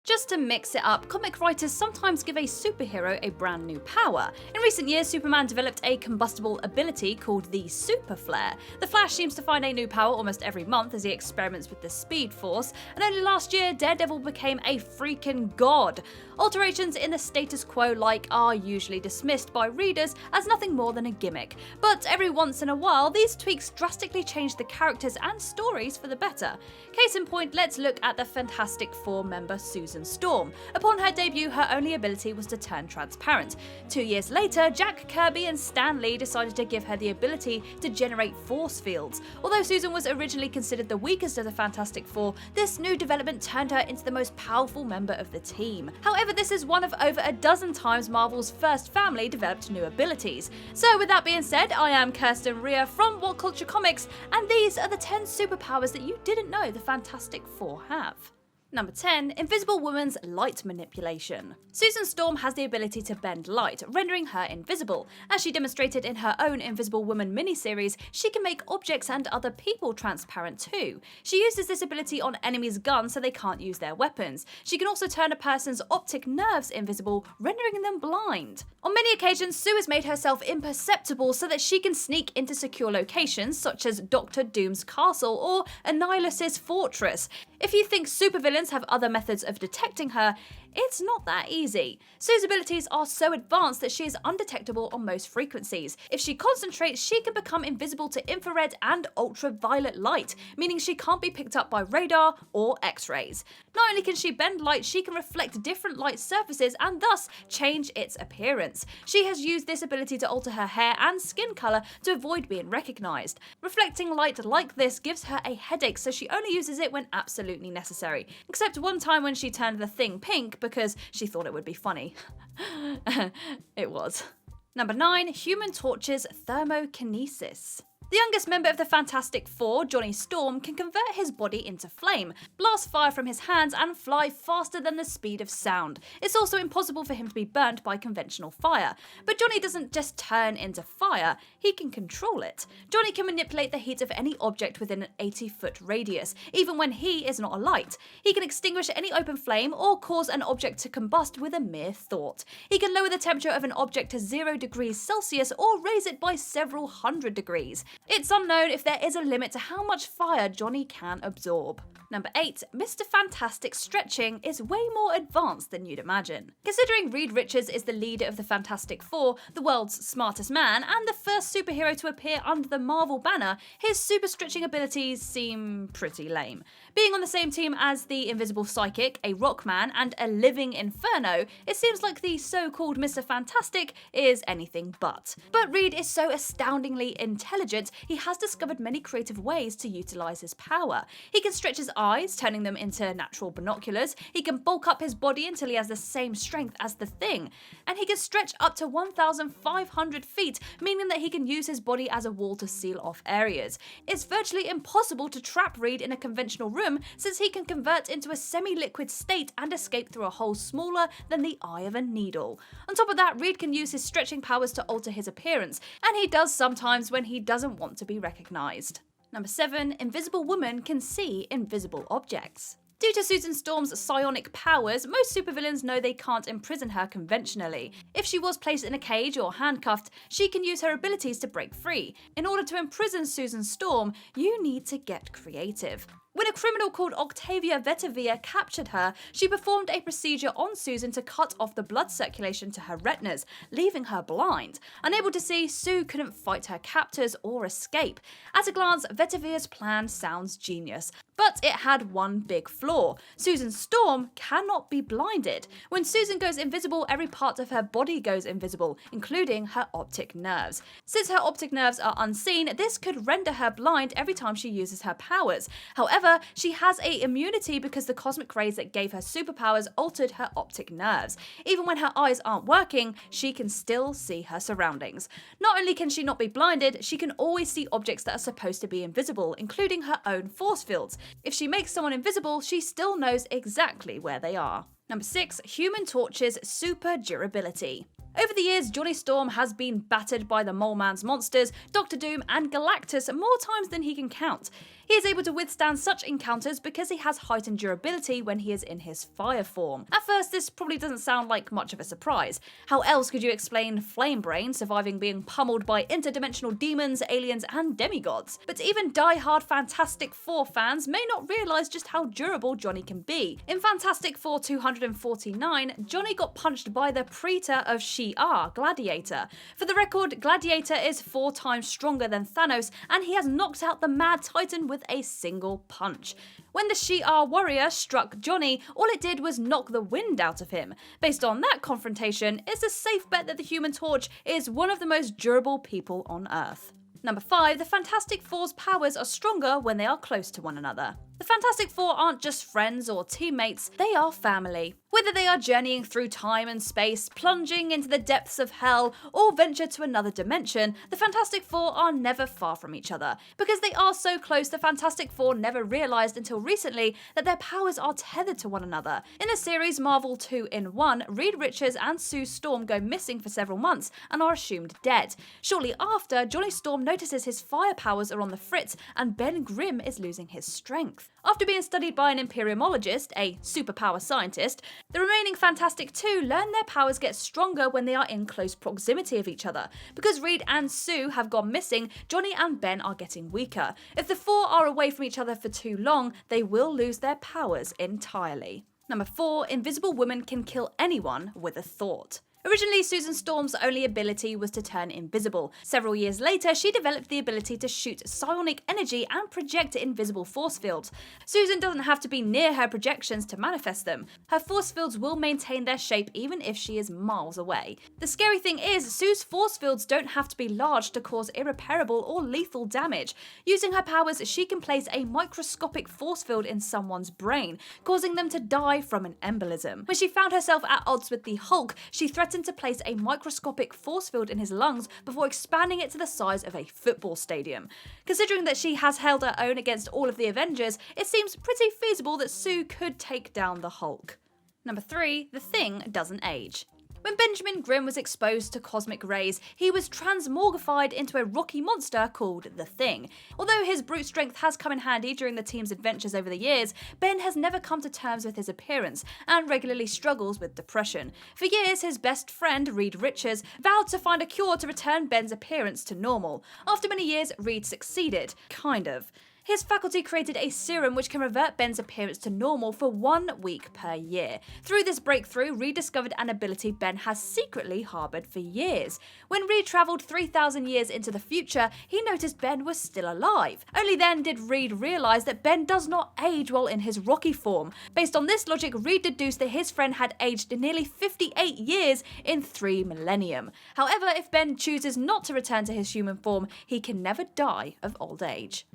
Just to mix it up, comic writers sometimes give a superhero a brand new power. In recent years, Superman developed a combustible ability called the Super Flare. The Flash seems to find a new power almost every month as he experiments with the Speed Force, and only last year, Daredevil became a freaking god. Alterations in the status quo are usually dismissed by readers as nothing more than a gimmick, but every once in a while, these tweaks drastically change the characters and stories for the better. Case in point, let's look at the Fantastic Four member Susan Storm. Upon her debut, her only ability was to turn transparent. 2 years later, Jack Kirby and Stan Lee decided to give her the ability to generate force fields. Although Susan was originally considered the weakest of the Fantastic Four, this new development turned her into the most powerful member of the team. However, this is one of over a dozen times Marvel's first family developed new abilities. So with that being said, I am Kirsten Ria from What Culture Comics, and these are the 10 superpowers that you didn't know the Fantastic Four have. Number 10. Invisible Woman's Light Manipulation. Susan Storm has the ability to bend light, rendering her invisible. As she demonstrated in her own Invisible Woman miniseries, she can make objects and other people transparent too. She uses this ability on enemies' guns so they can't use their weapons. She can also turn a person's optic nerves invisible, rendering them blind. On many occasions, Sue has made herself imperceptible so that she can sneak into secure locations such as Doctor Doom's castle or Annihilus' fortress. If you think supervillains have other methods of detecting her, it's not that easy. Sue's abilities are so advanced that she is undetectable on most frequencies. If she concentrates, she can become invisible to infrared and ultraviolet light, meaning she can't be picked up by radar or X-rays. Not only can she bend light, she can reflect different light surfaces and thus change its appearance. She has used this ability to alter her hair and skin colour to avoid being recognised. Reflecting light like this gives her a headache, so she only uses it when absolutely necessary. Except one time when she turned the thing pink because she thought it would be funny. It was. Number 9. Human Torch's Thermokinesis. The youngest member of the Fantastic Four, Johnny Storm, can convert his body into flame, blast fire from his hands, and fly faster than the speed of sound. It's also impossible for him to be burnt by conventional fire. But Johnny doesn't just turn into fire, he can control it. Johnny can manipulate the heat of any object within an 80-foot radius, even when he is not alight. He can extinguish any open flame or cause an object to combust with a mere thought. He can lower the temperature of an object to 0 degrees Celsius or raise it by several hundred degrees. It's unknown if there is a limit to how much fire Johnny can absorb. Number 8. Mr. Fantastic's stretching is way more advanced than you'd imagine. Considering Reed Richards is the leader of the Fantastic Four, the world's smartest man, and the first superhero to appear under the Marvel banner, his super stretching abilities seem pretty lame. Being on the same team as the Invisible Psychic, a Rockman, and a living Inferno, it seems like the so-called Mr. Fantastic is anything but. But Reed is so astoundingly intelligent, he has discovered many creative ways to utilise his power. He can stretch his eyes, turning them into natural binoculars. He can bulk up his body until he has the same strength as the Thing. And he can stretch up to 1,500 feet, meaning that he can use his body as a wall to seal off areas. It's virtually impossible to trap Reed in a conventional room since he can convert into a semi-liquid state and escape through a hole smaller than the eye of a needle. On top of that, Reed can use his stretching powers to alter his appearance, and he does sometimes when he doesn't want to be recognised. Number 7. Invisible Woman can see invisible objects. Due to Susan Storm's psionic powers, most supervillains know they can't imprison her conventionally. If she was placed in a cage or handcuffed, she can use her abilities to break free. In order to imprison Susan Storm, you need to get creative. When a criminal called Octavia Vetavia captured her, she performed a procedure on Susan to cut off the blood circulation to her retinas, leaving her blind. Unable to see, Sue couldn't fight her captors or escape. At a glance, Vetavia's plan sounds genius, but it had one big flaw. Susan Storm cannot be blinded. When Susan goes invisible, every part of her body goes invisible, including her optic nerves. Since her optic nerves are unseen, this could render her blind every time she uses her powers. However, she has a immunity because the cosmic rays that gave her superpowers altered her optic nerves. Even when her eyes aren't working, she can still see her surroundings. Not only can she not be blinded, she can always see objects that are supposed to be invisible, including her own force fields. If she makes someone invisible, she still knows exactly where they are. Number 6. Human Torch's super durability. Over the years, Johnny Storm has been battered by the Mole Man's monsters, Doctor Doom, and Galactus more times than he can count. He is able to withstand such encounters because he has heightened durability when he is in his fire form. At first, this probably doesn't sound like much of a surprise. How else could you explain Flame Brain surviving being pummeled by interdimensional demons, aliens, and demigods? But even die-hard Fantastic Four fans may not realise just how durable Johnny can be. In Fantastic Four 249, Johnny got punched by the Praetor of Shi'ar, Gladiator. For the record, Gladiator is 4 times stronger than Thanos, and he has knocked out the Mad Titan with a single punch. When the Shi'ar warrior struck Johnny, all it did was knock the wind out of him. Based on that confrontation, it's a safe bet that the Human Torch is one of the most durable people on Earth. Number 5, the Fantastic Four's powers are stronger when they are close to one another. The Fantastic Four aren't just friends or teammates, they are family. Whether they are journeying through time and space, plunging into the depths of hell, or venture to another dimension, the Fantastic Four are never far from each other. Because they are so close, the Fantastic Four never realised until recently that their powers are tethered to one another. In the series Marvel 2-in-1, Reed Richards and Sue Storm go missing for several months and are assumed dead. Shortly after, Johnny Storm notices his fire powers are on the fritz and Ben Grimm is losing his strength. After being studied by an imperiologist, a superpower scientist, the remaining Fantastic Two learn their powers get stronger when they are in close proximity of each other. Because Reed and Sue have gone missing, Johnny and Ben are getting weaker. If the four are away from each other for too long, they will lose their powers entirely. Number 4, Invisible Woman can kill anyone with a thought. Originally, Susan Storm's only ability was to turn invisible. Several years later, she developed the ability to shoot psionic energy and project invisible force fields. Susan doesn't have to be near her projections to manifest them. Her force fields will maintain their shape even if she is miles away. The scary thing is, Sue's force fields don't have to be large to cause irreparable or lethal damage. Using her powers, she can place a microscopic force field in someone's brain, causing them to die from an embolism. When she found herself at odds with the Hulk, she threatened to place a microscopic force field in his lungs before expanding it to the size of a football stadium. Considering that she has held her own against all of the Avengers, it seems pretty feasible that Sue could take down the Hulk. Number 3, the Thing doesn't age. When Benjamin Grimm was exposed to cosmic rays, he was transmogrified into a rocky monster called the Thing. Although his brute strength has come in handy during the team's adventures over the years, Ben has never come to terms with his appearance and regularly struggles with depression. For years, his best friend, Reed Richards, vowed to find a cure to return Ben's appearance to normal. After many years, Reed succeeded. Kind of. His faculty created a serum which can revert Ben's appearance to normal for 1 week per year. Through this breakthrough, Reed discovered an ability Ben has secretly harboured for years. When Reed travelled 3,000 years into the future, he noticed Ben was still alive. Only then did Reed realise that Ben does not age while in his rocky form. Based on this logic, Reed deduced that his friend had aged nearly 58 years in 3 millennium. However, if Ben chooses not to return to his human form, he can never die of old age.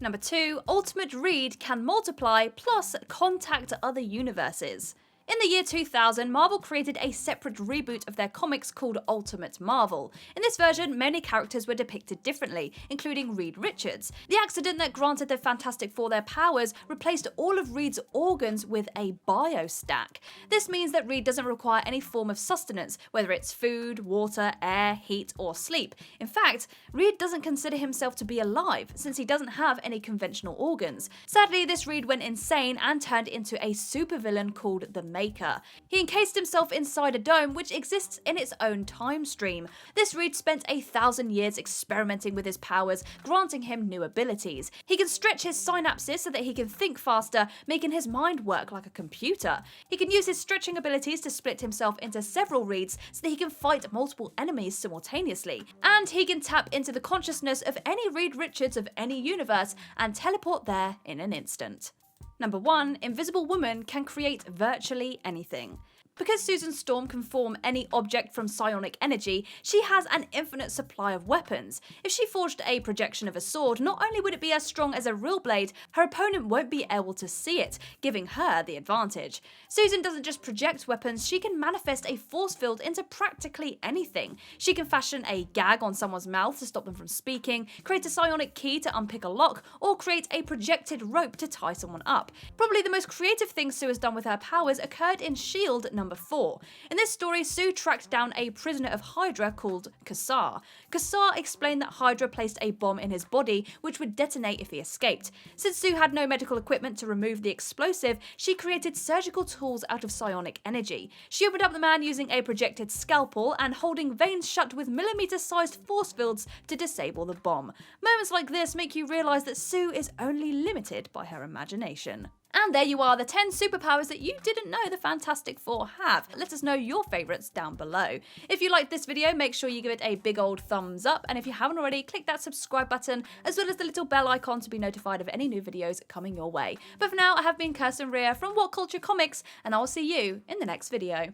Number 2, Ultimate Reed can multiply plus contact other universes. In the year 2000, Marvel created a separate reboot of their comics called Ultimate Marvel. In this version, many characters were depicted differently, including Reed Richards. The accident that granted the Fantastic Four their powers replaced all of Reed's organs with a biostack. This means that Reed doesn't require any form of sustenance, whether it's food, water, air, heat, or sleep. In fact, Reed doesn't consider himself to be alive, since he doesn't have any conventional organs. Sadly, this Reed went insane and turned into a supervillain called the Maker. He encased himself inside a dome which exists in its own time stream. This Reed spent 1,000 years experimenting with his powers, granting him new abilities. He can stretch his synapses so that he can think faster, making his mind work like a computer. He can use his stretching abilities to split himself into several Reeds so that he can fight multiple enemies simultaneously. And he can tap into the consciousness of any Reed Richards of any universe and teleport there in an instant. Number 1, Invisible Woman can create virtually anything. Because Susan Storm can form any object from psionic energy, she has an infinite supply of weapons. If she forged a projection of a sword, not only would it be as strong as a real blade, her opponent won't be able to see it, giving her the advantage. Susan doesn't just project weapons, she can manifest a force field into practically anything. She can fashion a gag on someone's mouth to stop them from speaking, create a psionic key to unpick a lock, or create a projected rope to tie someone up. Probably the most creative thing Sue has done with her powers occurred in S.H.I.E.L.D. number 4. In this story, Sue tracked down a prisoner of Hydra called Kassar. Kassar explained that Hydra placed a bomb in his body which would detonate if he escaped. Since Sue had no medical equipment to remove the explosive, she created surgical tools out of psionic energy. She opened up the man using a projected scalpel and holding veins shut with millimeter-sized force fields to disable the bomb. Moments like this make you realise that Sue is only limited by her imagination. And there you are, the 10 superpowers that you didn't know the Fantastic Four have. Let us know your favourites down below. If you liked this video, make sure you give it a big old thumbs up, and if you haven't already, click that subscribe button, as well as the little bell icon to be notified of any new videos coming your way. But for now, I have been Kirsten Rea from What Culture Comics, and I will see you in the next video.